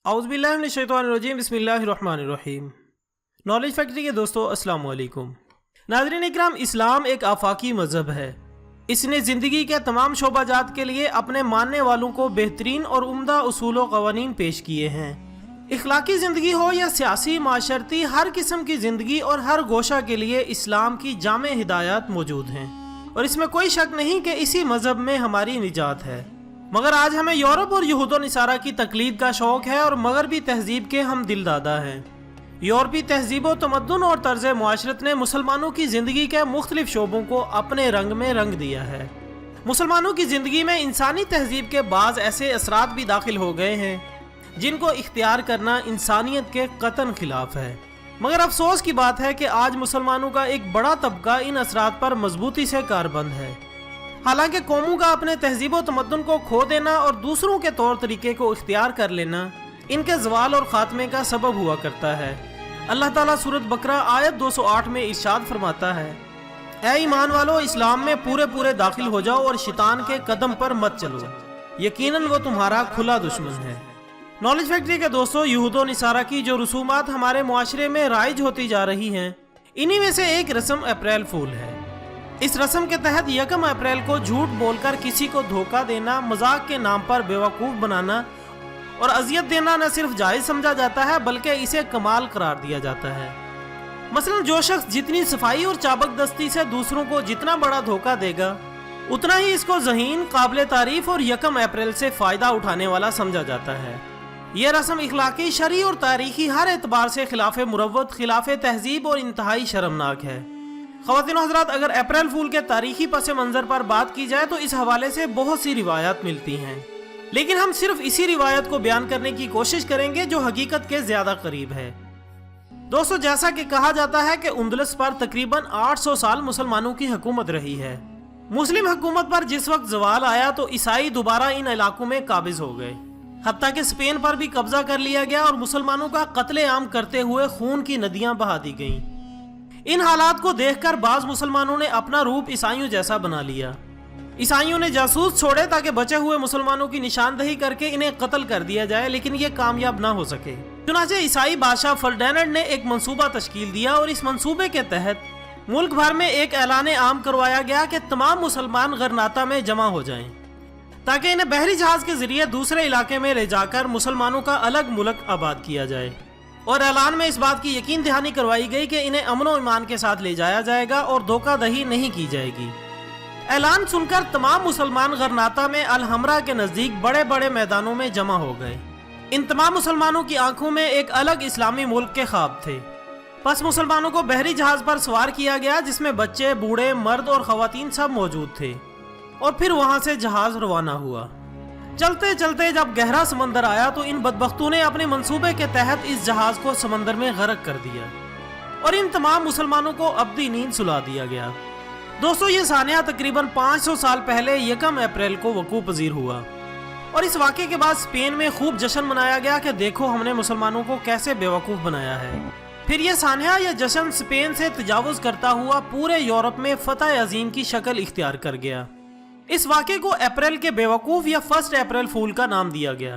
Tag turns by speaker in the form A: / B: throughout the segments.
A: औज़ुबिल्लाहि मिनश्शैतानिर्रजीम बिस्मिल्लाहिर्रहमानिर्रहीम। Knowledge factory के दोस्तों अस्सलाम वालेकुम। नाज़रीन इकराम, इस्लाम एक आफाकी मज़हब है। इसने ज़िंदगी के तमाम शोबाजात के लिए अपने मानने वालों को बेहतरीन और उम्दा उसूल व क़वानीन पेश किए हैं। इखलाकी ज़िंदगी हो या सियासी माशरती, हर किस्म की ज़िंदगी और हर गोशा के लिए इस्लाम की जामे हिदायत मौजूद हैं और इसमें कोई शक नहीं कि इसी मज़हब में हमारी निजात है। मगर आज हमें यूरोप और यहूद नसारा की तकलीद का शौक़ है और मगरबी तहजीब के हम दिलदादा हैं। यूरोपी तहजीब व तमद्दुन और तर्ज मुआशरत ने मुसलमानों की ज़िंदगी के मुख्तलिफ शोबों को अपने रंग में रंग दिया है। मुसलमानों की ज़िंदगी में इंसानी तहजीब के बाज़ ऐसे असरात भी दाखिल हो गए हैं जिनको इख्तियार करना इंसानियत के कतन खिलाफ है। मगर अफसोस की बात है कि आज मुसलमानों का एक बड़ा तबका इन असरात पर मजबूती से कारबंद है। हालांकि कौमों का अपने तहजीब व तमद्दुन को खो देना और दूसरों के तौर तरीके को इख्तियार कर लेना इनके ज़वाल और ख़ात्मे का सबब हुआ करता है। अल्लाह ताला सूरत बकरा आयत 208 में इरशाद फरमाता है, ऐ ईमान वालो, इस्लाम में पूरे पूरे दाखिल हो जाओ और शैतान के कदम पर मत चलो, यकीनन वो तुम्हारा खुला दुश्मन है। नॉलेज फैक्ट्री के दोस्तों, यहूद व नसारा की जो रसूमात हमारे मुआशरे में राइज होती जा रही हैं, इन्हीं में से एक रस्म अप्रैल फूल है। इस रस्म के तहत 1 अप्रैल को झूठ बोलकर किसी को धोखा देना, मजाक के नाम पर बेवकूफ़ बनाना और अजियत देना न सिर्फ जायज़ समझा जाता है बल्कि इसे कमाल करार दिया जाता है। मसलन जो शख्स जितनी सफाई और चाबकदस्ती से दूसरों को जितना बड़ा धोखा देगा, उतना ही इसको ज़हीन, काबिल तारीफ और 1 अप्रैल से फ़ायदा उठाने वाला समझा जाता है। यह रस्म इखलाकी, शरई और तारीखी हर एतबार से खिलाफ मुरव्वत, खिलाफ तहजीब और इंतहाई शर्मनाक है। ख़वातीन हज़रात, अगर अप्रैल फूल के तारीखी पस मंज़र पर बात की जाए तो इस हवाले से बहुत सी रिवायत मिलती हैं, लेकिन हम सिर्फ इसी रिवायत को बयान करने की कोशिश करेंगे जो हकीकत के ज़्यादा करीब है। दोस्तों, जैसा कि कहा जाता है कि उंदलस पर तकरीबन 800 साल मुसलमानों की हुकूमत रही है। मुस्लिम हुकूमत पर जिस वक्त ज़वाल आया तो ईसाई दोबारा इन इलाकों में काबिज हो गए, हत्ता कि स्पेन पर भी कब्जा कर लिया गया और मुसलमानों का कत्ले-आम करते हुए खून की नदियां बहा दी गईं। इन हालात को देखकर बाज़ मुसलमानों ने अपना रूप ईसाइयों जैसा बना लिया। ईसाइयों ने जासूस छोड़े ताकि बचे हुए मुसलमानों की निशानदही करके इन्हें कत्ल कर दिया जाए, लेकिन ये कामयाब ना हो सके। चुनांचे ईसाई बादशाह फर्डिनेंड ने एक मंसूबा तश्कील दिया और इस मंसूबे के तहत मुल्क भर में एक ऐलान आम करवाया गया कि तमाम मुसलमान गरनाता में जमा हो जाएं, ताकि इन्हें बहरी जहाज के जरिए दूसरे इलाके में ले जाकर मुसलमानों का अलग मुल्क आबाद किया जाए। और ऐलान में इस बात की यकीन दहानी करवाई गई कि इन्हें अमन व ईमान के साथ ले जाया जाएगा और धोखाधड़ी नहीं की जाएगी। ऐलान सुनकर तमाम मुसलमान गरनाता में अल-हमरा के नज़दीक बड़े बड़े मैदानों में जमा हो गए। इन तमाम मुसलमानों की आंखों में एक अलग इस्लामी मुल्क के ख्वाब थे। बस मुसलमानों को बहरी जहाज पर सवार किया गया जिसमें बच्चे, बूढ़े, मर्द और ख़वातीन सब मौजूद थे और फिर वहाँ से जहाज रवाना हुआ। चलते चलते जब गहरा समंदर आया तो इन बदबख्तों ने अपने मंसूबे के तहत इस जहाज को समंदर में गर्क कर दिया और इन तमाम मुसलमानों को अब्दी नींद सुला दिया गया। दोस्तों, ये सानिया तकरीबन 500 साल पहले 1 अप्रैल को वकूअ पजीर हुआ और इस वाक़े के बाद स्पेन में खूब जश्न मनाया गया कि देखो हमने मुसलमानों को कैसे बेवकूफ़ बनाया है। फिर यह सानिया या जश्न स्पेन से तजावुज़ करता हुआ पूरे यूरोप में फतह अजीम की शक्ल इख्तियार कर गया। इस वाक़े को अप्रैल के बेवकूफ़ या 1 अप्रैल फूल का नाम दिया गया।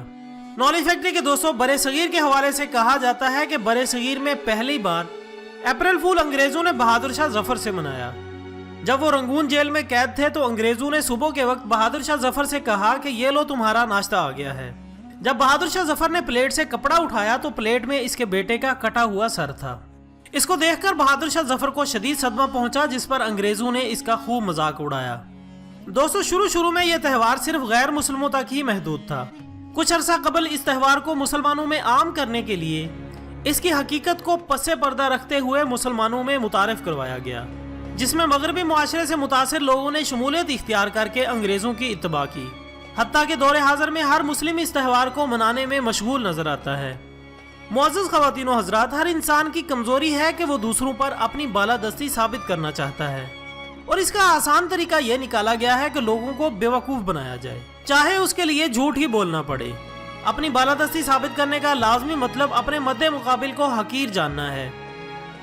A: नॉलेज फैक्ट्री के दोस्तों, बरे सगीर के हवाले से कहा जाता है कि बरे सगीर में पहली बार अप्रैल फूल अंग्रेज़ों ने बहादुर शाह जफ़र से मनाया। जब वो रंगून जेल में कैद थे तो अंग्रेज़ों ने सुबह के वक्त बहादुर शाह जफ़र से कहा कि ये लो तुम्हारा नाश्ता आ गया है। जब बहादुर शाह जफ़र ने प्लेट से कपड़ा उठाया तो प्लेट में इसके बेटे का कटा हुआ सर था। इसको देखकर बहादुर शाह जफ़र को शदीद सदमा पहुंचा, जिस पर अंग्रेज़ों ने इसका खूब मजाक उड़ाया। दोस्तों, शुरू में यह त्यौहार सिर्फ गैर मुसलमानों तक ही महदूद था। कुछ अरसा कबल इस त्यौहार को मुसलमानों में आम करने के लिए इसकी हकीकत को पसे पर्दा रखते हुए मुसलमानों में मुतारिफ करवाया गया, जिसमें मगरबी मुआशरे से मुतासिर लोगों ने शमूलियत इख्तियार करके अंग्रेज़ों की इत्तबा की। हत्ता के दौरे हाज़िर में हर मुस्लिम इस त्यौहार को मनाने में मशगूल नजर आता है। मुअज़्ज़ज़ ख़वातीन व हज़रात, हर इंसान की कमज़ोरी है कि वो दूसरों पर अपनी बालादस्ती साबित करना चाहता है और इसका आसान तरीका यह निकाला गया है कि लोगों को बेवकूफ़ बनाया जाए, चाहे उसके लिए झूठ ही बोलना पड़े। अपनी बालादस्ती साबित करने का लाजमी मतलब अपने मद्दे मुकाबिल को हकीर जानना है।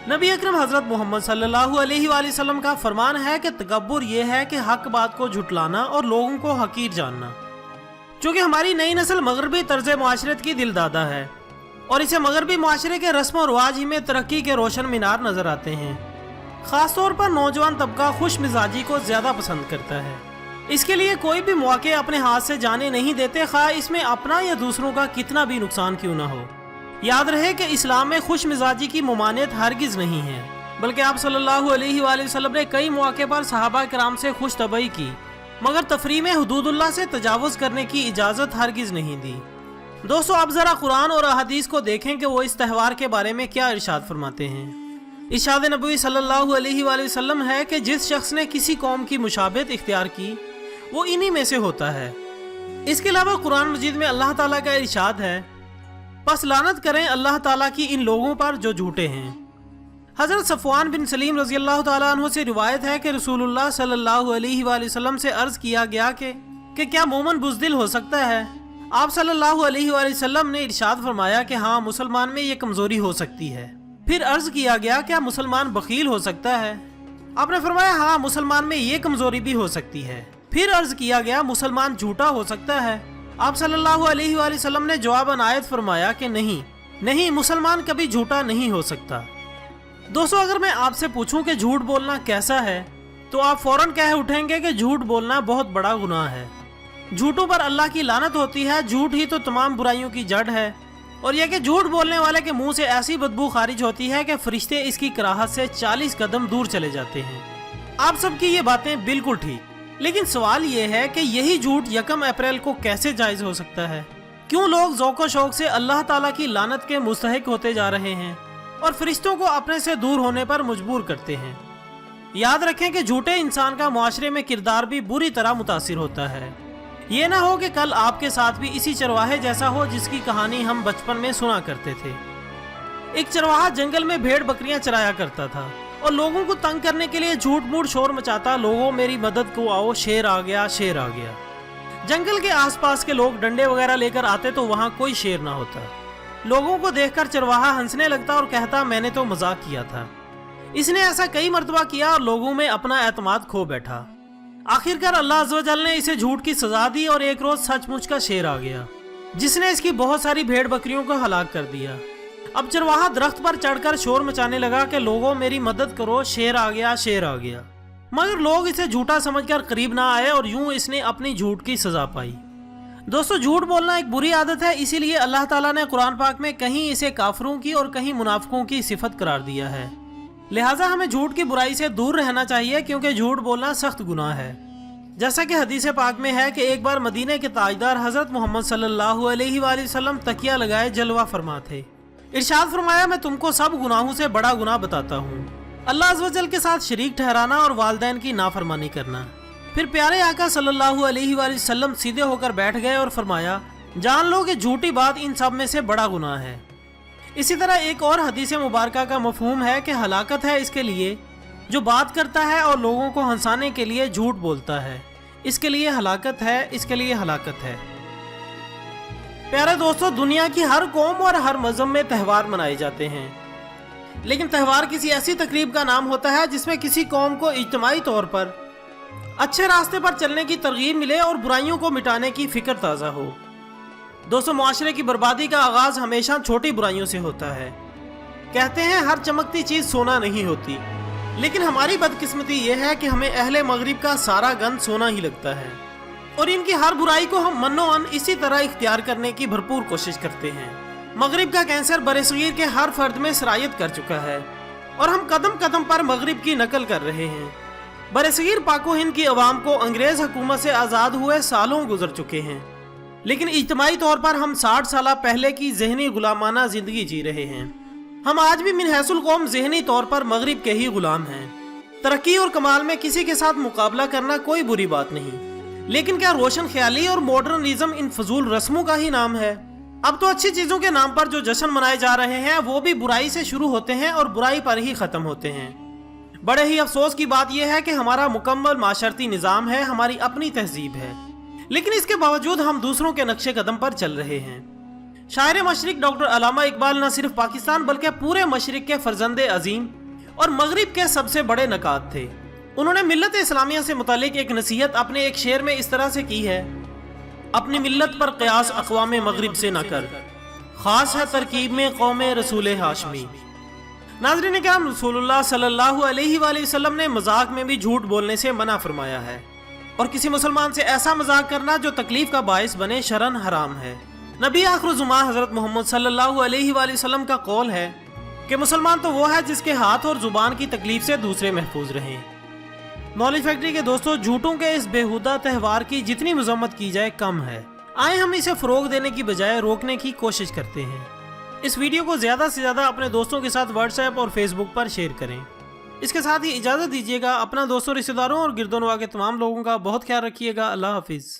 A: नबी अकरम हज़रत मोहम्मद सल्लल्लाहु अलैहि वसल्लम का फरमान है कि तकब्बुर यह है कि हक बात को झुटलाना और लोगों को हकीर जानना। चूँकि हमारी नई नस्ल मगरबी तर्ज मुआशरत की दिलदादा है और इसे मगरबी मुआशरे के रस्म और रवाज ही में तरक्की के रोशन मीनार नजर आते हैं। ख़ासतौर पर नौजवान तबका खुश मिजाजी को ज़्यादा पसंद करता है। इसके लिए कोई भी मौके अपने हाथ से जाने नहीं देते, खा इसमें अपना या दूसरों का कितना भी नुकसान क्यों ना हो। याद रहे कि इस्लाम में खुश मिजाजी की मुमानियत हरगिज़ नहीं है, बल्कि आप सल्लल्लाहु अलैहि वसल्लम ने कई मौके पर सहाबा किराम से खुश तबई की, मगर तफरी में हुदूदुल्लाह से तजावुज़ करने की इजाज़त हरगिज़ नहीं दी। दोस्तों, अब ज़रा कुरान और अहादीस को देखें कि वो इस त्यौहार के बारे में क्या इरशाद फरमाते हैं। इरशाद नबी सल्लल्लाहु अलैहि वसल्लम है कि जिस शख्स ने किसी कौम की मुशाबहत इख्तियार की वो इन्हीं में से होता है। इसके अलावा कुरान मजीद में अल्लाह ताला का इरशाद है, बस लानत करें अल्लाह ताला की इन लोगों पर जो झूठे हैं। हज़रत सफ़वान बिन सलीम रज़ी अल्लाह ताला अन्हु से रिवायत है कि रसूलुल्लाह सल्लल्लाहु अलैहि वसल्लम से अर्ज़ किया गया कि क्या मोमिन बुज़दिल हो सकता है। आप सल्लल्लाहु अलैहि वसल्लम ने इरशाद फरमाया कि हाँ, मुसलमान में ये कमज़ोरी हो सकती है। फिर अर्ज़ किया गया, क्या मुसलमान बखील हो सकता है। आपने फरमाया हाँ, मुसलमान में ये कमज़ोरी भी हो सकती है। फिर अर्ज़ किया गया, मुसलमान झूठा हो सकता है। आप सल्लल्लाहु अलैहि वसल्लम ने जवाबन आयत फरमाया कि नहीं, मुसलमान कभी झूठा नहीं हो सकता। दोस्तों, अगर मैं आपसे पूछूं कि झूठ बोलना कैसा है तो आप फौरन कह उठेंगे कि झूठ बोलना बहुत बड़ा गुनाह है। झूठों पर अल्लाह की लानत होती है। झूठ ही तो तमाम बुराइयों की जड़ है और यह कि झूठ बोलने वाले के मुंह से ऐसी बदबू खारिज होती है कि फरिश्ते इसकी कराहत से 40 कदम दूर चले जाते हैं। आप सबकी ये बातें बिल्कुल ठीक, लेकिन सवाल ये है कि यही झूठ 1 अप्रैल को कैसे जायज़ हो सकता है। क्यों लोग ज़ौक़ शौक़ से अल्लाह ताला की लानत के मुस्तहिक होते जा रहे हैं और फरिश्तों को अपने से दूर होने पर मजबूर करते हैं। याद रखें कि झूठे इंसान का मुआशरे में किरदार भी बुरी तरह मुतासिर होता है। ये ना हो कि कल आपके साथ भी इसी चरवाहे जैसा हो जिसकी कहानी हम बचपन में सुना करते थे। एक चरवाहा जंगल में भेड़ बकरियां चराया करता था और लोगों को तंग करने के लिए झूठ मूठ शोर मचाता, लोगों मेरी मदद को आओ, शेर आ गया, शेर आ गया। जंगल के आसपास के लोग डंडे वगैरह लेकर आते तो वहाँ कोई शेर ना होता। लोगों को देखकर चरवाहा हंसने लगता और कहता, मैंने तो मजाक किया था। इसने ऐसा कई मर्तबा किया और लोगों में अपना एतमाद खो बैठा। आखिरकार अल्लाह अज़्ज़ व जल ने इसे झूठ की सजा दी और एक रोज सचमुच का शेर आ गया जिसने इसकी बहुत सारी भेड़ बकरियों को हलाक कर दिया। अब चरवाहा दरख्त पर चढ़कर शोर मचाने लगा कि लोगों मेरी मदद करो, शेर आ गया, शेर आ गया। मगर लोग इसे झूठा समझकर करीब ना आए और यूं इसने अपनी झूठ की सजा पाई। दोस्तों, झूठ बोलना एक बुरी आदत है, इसीलिए अल्लाह ताला ने कुरान पाक में कहीं इसे काफिरों की और कहीं मुनाफिकों की सिफत करार दिया है। लिहाजा हमें झूठ की बुराई से दूर रहना चाहिए क्योंकि झूठ बोलना सख्त गुनाह है। जैसा कि हदीस पाक में है कि एक बार मदीने के ताजदार हजरत मोहम्मद सल्लल्लाहु अलैहि वसल्लम तकिया लगाए जलवा फरमा थे। इरशाद फरमाया, मैं तुमको सब गुनाहों से बड़ा गुनाह बताता हूँ, अल्लाह अज़्ज़ व जल के साथ शरीक ठहराना और वालिदैन की नाफरमानी करना। फिर प्यारे आका सल्लल्लाहु अलैहि वसल्लम सीधे होकर बैठ गए और फरमाया, जान लो कि झूठी बात इन सब में से बड़ा गुनाह है। इसी तरह एक और हदीस मुबारका का मफहूम है कि हलाकत है इसके लिए जो बात करता है और लोगों को हंसाने के लिए झूठ बोलता है। इसके लिए हलाकत है, इसके लिए हलाकत है। प्यारे दोस्तों, दुनिया की हर कौम और हर मज़हब में त्यौहार मनाए जाते हैं, लेकिन त्यौहार किसी ऐसी तकरीब का नाम होता है जिसमें किसी कौम को इज्तिमाई तौर पर अच्छे रास्ते पर चलने की तरगीब मिले और बुराइयों को मिटाने की फिक्र ताज़ा हो। दोस्तों, मुआशरे की बर्बादी का आगाज हमेशा छोटी बुराइयों से होता है। कहते हैं हर चमकती चीज़ सोना नहीं होती, लेकिन हमारी बदकिस्मती यह है कि हमें अहले मगरिब का सारा गंद सोना ही लगता है और इनकी हर बुराई को हम मन्नो-अन इसी तरह इख्तियार करने की भरपूर कोशिश करते हैं। मगरिब का कैंसर बरसगीर के हर फर्द में सरायत कर चुका है और हम कदम कदम पर मगरिब की नकल कर रहे हैं। बरसगीर पाको हिंद की अवाम को अंग्रेज हुकूमत से आज़ाद हुए सालों गुजर चुके हैं, लेकिन इज्तिमाई तौर पर हम 60 साल पहले की जहनी गुलामाना जिंदगी जी रहे हैं। हम आज भी मिनहसुल कौम जहनी तौर पर मगरिब के ही गुलाम हैं। तरक्की और कमाल में किसी के साथ मुकाबला करना कोई बुरी बात नहीं, लेकिन क्या रोशन ख्याली और मॉडर्निज्म इन फजूल रस्मों का ही नाम है? अब तो अच्छी चीज़ों के नाम पर जो जश्न मनाए जा रहे हैं वो भी बुराई से शुरू होते हैं और बुराई पर ही ख़त्म होते हैं। बड़े ही अफसोस की बात यह है कि हमारा मुकम्मल माशरती निज़ाम है, हमारी अपनी तहजीब है, लेकिन इसके बावजूद हम दूसरों के नक्शे कदम पर चल रहे हैं। शायर मशरिक डॉक्टर अल्लामा इकबाल न सिर्फ पाकिस्तान बल्कि पूरे मशरिक के फर्जंदे अजीम और मगरिब के सबसे बड़े नकात थे। उन्होंने मिल्लत इस्लामिया से मुतालिक एक नसीहत अपने एक शेर में इस तरह से की है, اپنی ملت پر قیاس اقوام مغرب سے نہ کر، خاص ہے ترکیب میں قوم رسول ہاشمی۔ ناظرین کرام، رسول اللہ صلی اللہ علیہ وآلہ وسلم نے مذاق میں بھی جھوٹ بولنے سے منع فرمایا ہے، اور کسی مسلمان سے ایسا مذاق کرنا جو تکلیف کا باعث بنے شرعاً حرام ہے۔ نبی آخر الزمان حضرت محمد صلی اللہ علیہ وآلہ وسلم کا قول ہے کہ مسلمان تو وہ ہے جس کے ہاتھ اور زبان کی تکلیف سے دوسرے محفوظ رہیں۔ نالج فیکٹری کے دوستوں، جھوٹوں کے اس بےہودہ تہوار کی جتنی مذمت کی جائے کم ہے۔ آئیں ہم اسے فروغ دینے کی بجائے روکنے کی کوشش کرتے ہیں۔ اس ویڈیو کو زیادہ سے زیادہ اپنے دوستوں کے ساتھ واٹس ایپ اور فیس بک پر شیئر کریں۔ اس کے ساتھ ہی اجازت دیجیے گا، اپنا دوستوں، رشتہ داروں اور گرد و نواح کے تمام لوگوں کا بہت خیال رکھیے گا۔ اللہ حافظ۔